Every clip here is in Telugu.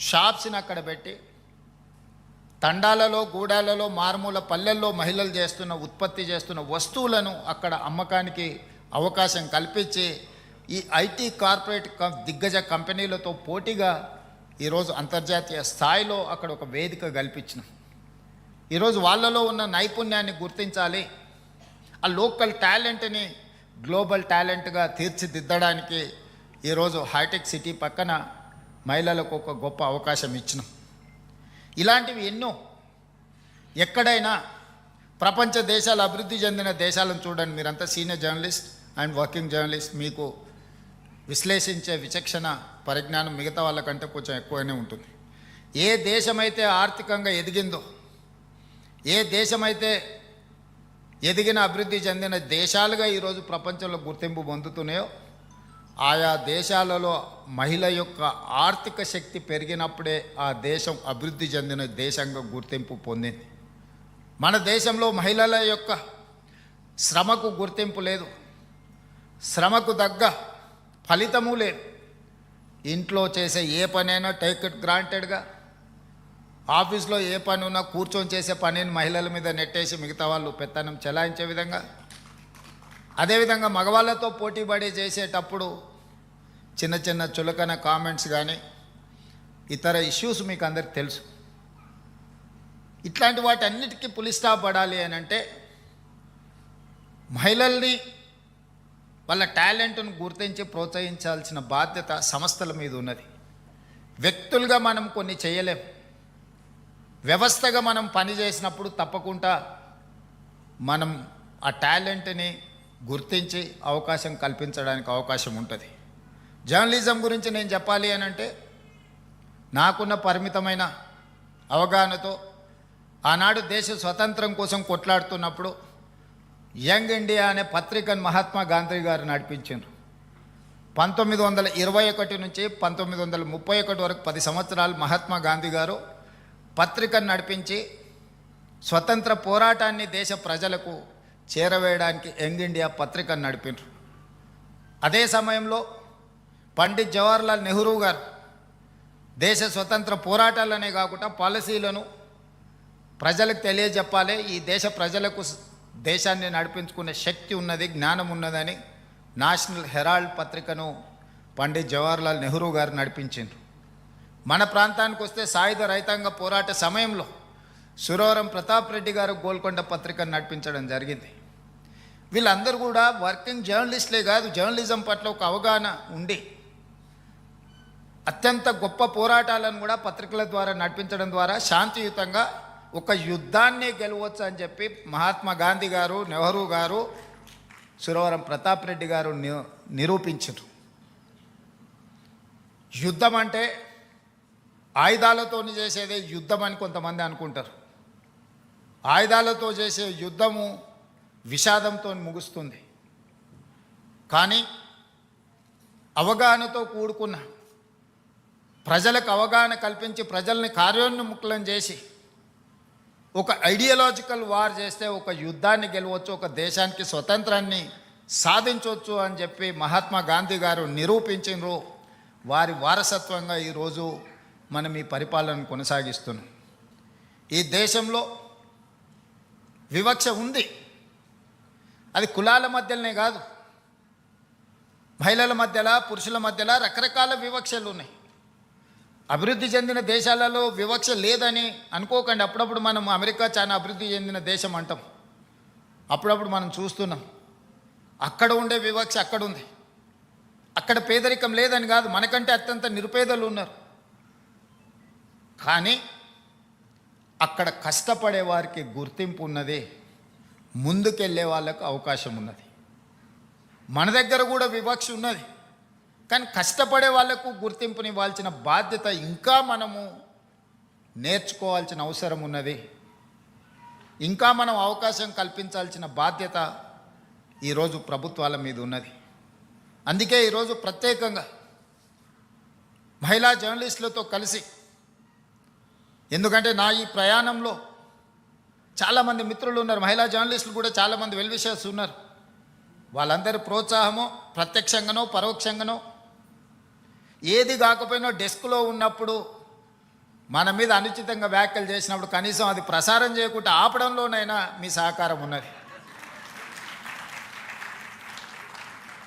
షాప్స్ని అక్కడ పెట్టి తండాలలో గూడాలలో మారుమూల పల్లెల్లో మహిళలు ఉత్పత్తి చేస్తున్న వస్తువులను అక్కడ అమ్మకానికి అవకాశం కల్పించి ఈ ఐటీ కార్పొరేట్ దిగ్గజ కంపెనీలతో పోటీగా ఈరోజు అంతర్జాతీయ స్థాయిలో అక్కడ ఒక వేదిక కల్పించినాం. ఈరోజు వాళ్ళలో ఉన్న నైపుణ్యాన్ని గుర్తించాలి, ఆ లోకల్ టాలెంట్ని గ్లోబల్ టాలెంట్గా తీర్చిదిద్దడానికి ఈరోజు హైటెక్ సిటీ పక్కన మహిళలకు ఒక గొప్ప అవకాశం ఇచ్చినాం. ఇలాంటివి ఎన్నో. ఎక్కడైనా ప్రపంచ దేశాలు, అభివృద్ధి చెందిన దేశాలను చూడండి. మీరంతా senior journalist and working journalist, మీకు విశ్లేషించే విచక్షణ పరిజ్ఞానం మిగతా వాళ్ళకంటే కొంచెం ఎక్కువనే ఉంటుంది. ఏ దేశమైతే ఆర్థికంగా ఎదిగిందో, ఏ దేశమైతే ఎదిగిన అభివృద్ధి చెందిన దేశాలుగా ఈరోజు ప్రపంచంలో గుర్తింపు పొందుతున్నాయో, ఆయా దేశాలలో మహిళ యొక్క ఆర్థిక శక్తి పెరిగినప్పుడే ఆ దేశం అభివృద్ధి చెందిన దేశంగా గుర్తింపు పొందింది. మన దేశంలో మహిళల యొక్క శ్రమకు గుర్తింపు లేదు, శ్రమకు తగ్గ ఫలితము లేదు. ఇంట్లో చేసే ఏ పనైనా టేక్ ఇట్ గ్రాంటెడ్గా, ఆఫీస్లో ఏ పని ఉన్నా కూర్చొని చేసే పనిని మహిళల మీద నెట్టేసి మిగతా వాళ్ళు పెత్తనం చెలాయించే విధంగా, అదేవిధంగా మగవాళ్ళతో పోటీపడి చేసేటప్పుడు చిన్న చిన్న చులకన కామెంట్స్ కానీ ఇతర ఇష్యూస్ మీకు అందరికి తెలుసు. ఇట్లాంటి వాటి అన్నిటికీ పులి స్టాప్ పడాలి అని అంటే మహిళల్ని వాళ్ళ టాలెంట్ను గుర్తించి ప్రోత్సహించాల్సిన బాధ్యత సంస్థల మీద ఉన్నది. వ్యక్తులుగా మనం కొన్ని చేయలేం. వ్యవస్థగా మనం పని చేసినప్పుడు తప్పకుండా మనం ఆ టాలెంట్ని గుర్తించి అవకాశం కల్పించడానికి అవకాశం ఉంటుంది. జర్నలిజం గురించి నేను చెప్పాలి అని అంటే నాకున్న పరిమితమైన అవగాహనతో ఆనాడు దేశ స్వతంత్రం కోసం కొట్లాడుతున్నప్పుడు యంగ్ ఇండియా అనే పత్రికను మహాత్మా గాంధీ గారు నడిపించారు. 1921 నుంచి 1931 వరకు 10 సంవత్సరాలు మహాత్మా గాంధీ గారు పత్రికను నడిపించి స్వతంత్ర పోరాటాన్ని దేశ ప్రజలకు చేరవేయడానికి యంగ్ ఇండియా పత్రికను నడిపించారు. అదే సమయంలో పండిత్ జవహర్లాల్ నెహ్రూ గారు దేశ స్వతంత్ర పోరాటాలనే కాకుండా పాలసీలను ప్రజలకు తెలియజెప్పాలి, ఈ దేశ ప్రజలకు దేశాన్ని నడిపించుకునే శక్తి ఉన్నది, జ్ఞానం ఉన్నదని నేషనల్ హెరాల్డ్ పత్రికను పండిత్ జవహర్లాల్ నెహ్రూ గారు నడిపించారు. మన ప్రాంతానికి వస్తే సాయుధ రైతాంగ పోరాట సమయంలో సురవరం ప్రతాప్ రెడ్డి గారు గోల్కొండ పత్రికను నడిపించడం జరిగింది. వీళ్ళందరూ కూడా వర్కింగ్ జర్నలిస్టులే కాదు, జర్నలిజం పట్ల ఒక అవగాహన ఉండి అత్యంత గొప్ప పోరాటాలను కూడా పత్రికల ద్వారా నడిపించడం ద్వారా శాంతియుతంగా ఒక యుద్ధాన్ని గెలవచ్చు అని చెప్పి మహాత్మా గాంధీ గారు, నెహ్రూ గారు, సురవరం ప్రతాప్ రెడ్డి గారు నిరూపించారు. యుద్ధం అంటే ఆయుధాలతో చేసేదే యుద్ధం అని కొంతమంది అనుకుంటారు. ఆయుధాలతో చేసే యుద్ధము విషాదంతో ముగుస్తుంది. కానీ అవగాహనతో కూడుకున్న, ప్రజలకు అవగాహన కల్పించి ప్రజల్ని కార్యోన్ముఖులను చేసి ఒక ఐడియాలజికల్ వార్ చేస్తే ఒక యుద్ధాన్ని గెలవచ్చు, ఒక దేశానికి స్వతంత్రాన్ని సాధించవచ్చు అని చెప్పి మహాత్మా గాంధీ గారు నిరూపించారు. వారి వారసత్వంగా ఈరోజు మనం ఈ పరిపాలనను కొనసాగిస్తున్నాం. ఈ దేశంలో వివక్ష ఉంది. అది కులాల మధ్యలోనే కాదు, మహిళల మధ్యలో, పురుషుల మధ్యలో రకరకాల వివక్షలు ఉన్నాయి. అభివృద్ధి చెందిన దేశాలలో వివక్ష లేదని అనుకోకండి. అప్పుడప్పుడు మనం అమెరికా చాలా అభివృద్ధి చెందిన దేశం అంటాం, అప్పుడప్పుడు మనం చూస్తున్నాం. అక్కడ ఉండే వివక్ష అక్కడ ఉంది. అక్కడ పేదరికం లేదని కాదు, మనకంటే అత్యంత నిరుపేదలు ఉన్నారు. కానీ అక్కడ కష్టపడే వారికి గుర్తింపు ఉన్నది, ముందుకెళ్ళే వాళ్ళకు అవకాశం ఉన్నది. మన దగ్గర కూడా వివక్ష ఉన్నది, కానీ కష్టపడే వాళ్లకు గుర్తింపునివ్వాల్సిన బాధ్యత ఇంకా మనము నేర్చుకోవాల్సిన అవసరం ఉన్నది. ఇంకా మనం అవకాశం కల్పించాల్సిన బాధ్యత ఈరోజు ప్రభుత్వాల మీద ఉన్నది. అందుకే ఈరోజు ప్రత్యేకంగా మహిళా జర్నలిస్టులతో కలిసి, ఎందుకంటే నా ఈ ప్రయాణంలో చాలామంది మిత్రులు ఉన్నారు, మహిళా జర్నలిస్టులు కూడా చాలామంది వెల్ విషర్స్ ఉన్నారు. వాళ్ళందరి ప్రోత్సాహమో ప్రత్యక్షంగానో పరోక్షంగానో, ఏది కాకపోయినా డెస్క్లో ఉన్నప్పుడు మన మీద అనుచితంగా వ్యాఖ్యలు చేసినప్పుడు కనీసం అది ప్రసారం చేయకుండా ఆపడంలోనైనా మీ సహకారం ఉన్నది.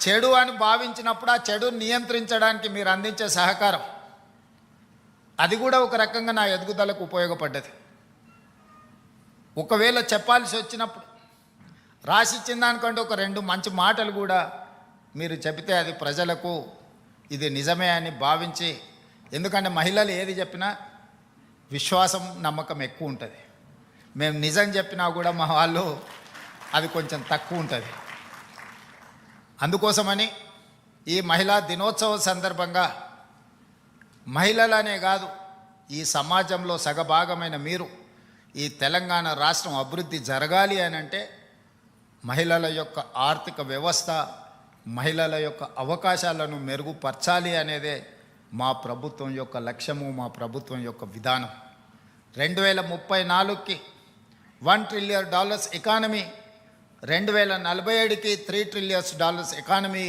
చెడు అని భావించినప్పుడు ఆ చెడును నియంత్రించడానికి మీరు అందించే సహకారం అది కూడా ఒక రకంగా నా ఎదుగుదలకు ఉపయోగపడ్డది. ఒకవేళ చెప్పాల్సి వచ్చినప్పుడు రాసిచ్చిన దానికంటే ఒక 2 మంచి మాటలు కూడా మీరు చెబితే అది ప్రజలకు ఇది నిజమే అని భావించి, ఎందుకంటే మహిళలు ఏది చెప్పినా విశ్వాసం నమ్మకం ఎక్కువ ఉంటుంది. మేము నిజం చెప్పినా కూడా మా వాళ్ళు అది కొంచెం తక్కువ ఉంటుంది. అందుకోసమని ఈ మహిళా దినోత్సవ సందర్భంగా మహిళలనే కాదు, ఈ సమాజంలో సగభాగమైన మీరు ఈ తెలంగాణ రాష్ట్రం అభివృద్ధి జరగాలి అని అంటే మహిళల యొక్క ఆర్థిక వ్యవస్థ, మహిళల యొక్క అవకాశాలను మెరుగుపరచాలి అనేదే మా ప్రభుత్వం యొక్క లక్ష్యము, మా ప్రభుత్వం యొక్క విధానం. 2034కి $1 ట్రిలియన్ ఎకానమీ, 2047కి $3 ట్రిలియన్ ఎకానమీ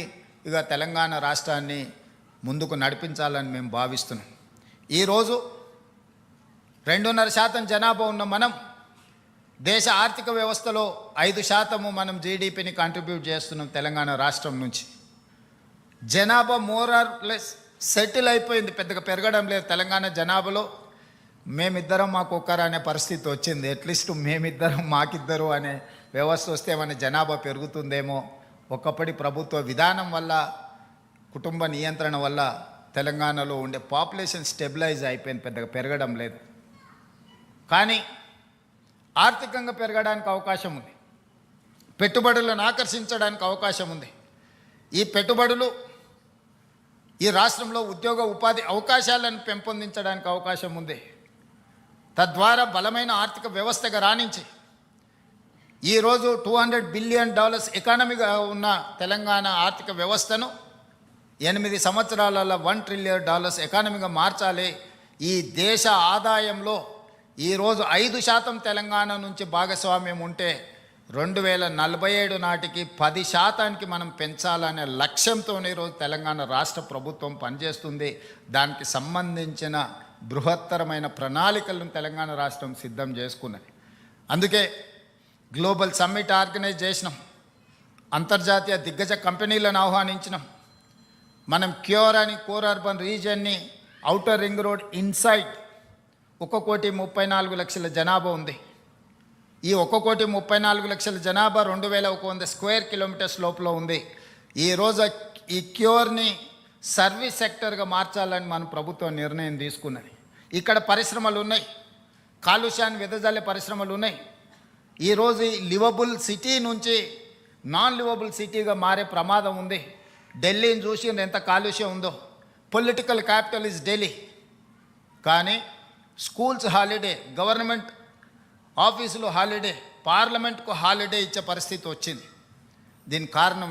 ఇక తెలంగాణ రాష్ట్రాన్ని ముందుకు నడిపించాలని మేము భావిస్తున్నాం. ఈరోజు 2.5% జనాభా ఉన్న మనం దేశ ఆర్థిక వ్యవస్థలో 5% మనం జీడిపిని కంట్రిబ్యూట్ చేస్తున్నాం తెలంగాణ రాష్ట్రం నుంచి. జనాభా మోర్ ఆర్ లెస్ సెటిల్ అయిపోయింది, పెద్దగా పెరగడం లేదు తెలంగాణ జనాభాలో. మేమిద్దరం మాకొక్కరు అనే పరిస్థితి వచ్చింది. అట్లీస్ట్ మేమిద్దరం మాకిద్దరు అనే వ్యవస్థ వస్తే మన జనాభా పెరుగుతుందేమో. ఒకప్పటి ప్రభుత్వ విధానం వల్ల, కుటుంబ నియంత్రణ వల్ల తెలంగాణలో ఉండే పాపులేషన్ స్టెబిలైజ్ అయిపోయింది, పెద్దగా పెరగడం లేదు. కానీ ఆర్థికంగా పెరగడానికి అవకాశం ఉంది, పెట్టుబడులను ఆకర్షించడానికి అవకాశం ఉంది. ఈ పెట్టుబడులు ఈ రాష్ట్రంలో ఉద్యోగ ఉపాధి అవకాశాలను పెంపొందించడానికి అవకాశం ఉంది. తద్వారా బలమైన ఆర్థిక వ్యవస్థగా రాణించి ఈరోజు $200 బిలియన్ ఎకానమీగా ఉన్న తెలంగాణ ఆర్థిక వ్యవస్థను 8 సంవత్సరాలలో $1 ట్రిలియన్ ఎకానమీగా మార్చాలి. ఈ దేశ ఆదాయంలో ఈరోజు 5% తెలంగాణ నుంచి భాగస్వామ్యం ఉంటే 2047 నాటికి 10%కి మనం పెంచాలనే లక్ష్యంతో ఈరోజు తెలంగాణ రాష్ట్ర ప్రభుత్వం పనిచేస్తుంది. దానికి సంబంధించిన బృహత్తరమైన ప్రణాళికలను తెలంగాణ రాష్ట్రం సిద్ధం చేసుకున్నది. అందుకే గ్లోబల్ సమ్మిట్ ఆర్గనైజ్ చేసినాం, అంతర్జాతీయ దిగ్గజ కంపెనీలను ఆహ్వానించినాం. మనం క్యూర్ అని కోర్ అర్బన్ రీజియన్ని ఔటర్ రింగ్ రోడ్ ఇన్సైడ్ 1,34,00,000 జనాభా ఉంది. ఈ 1,34,00,000 జనాభా 2,100 స్క్వేర్ కిలోమీటర్స్ లోపల ఉంది. ఈరోజు ఈ క్యూర్ని సర్వీస్ సెక్టర్గా మార్చాలని మన ప్రభుత్వం నిర్ణయం తీసుకున్నది. ఇక్కడ పరిశ్రమలు ఉన్నాయి, కాలుష్యాన్ని వెదజల్లే పరిశ్రమలు ఉన్నాయి. ఈరోజు ఈ లివబుల్ సిటీ నుంచి నాన్ లివబుల్ సిటీగా మారే ప్రమాదం ఉంది. ఢిల్లీని చూసి ఎంత కాలుష్యం ఉందో. పొలిటికల్ క్యాపిటల్ ఇస్ ఢిల్లీ, కానీ స్కూల్స్ హాలిడే, గవర్నమెంట్ ఆఫీసులు హాలిడే, పార్లమెంట్కు హాలిడే ఇచ్చే పరిస్థితి వచ్చింది. దీని కారణం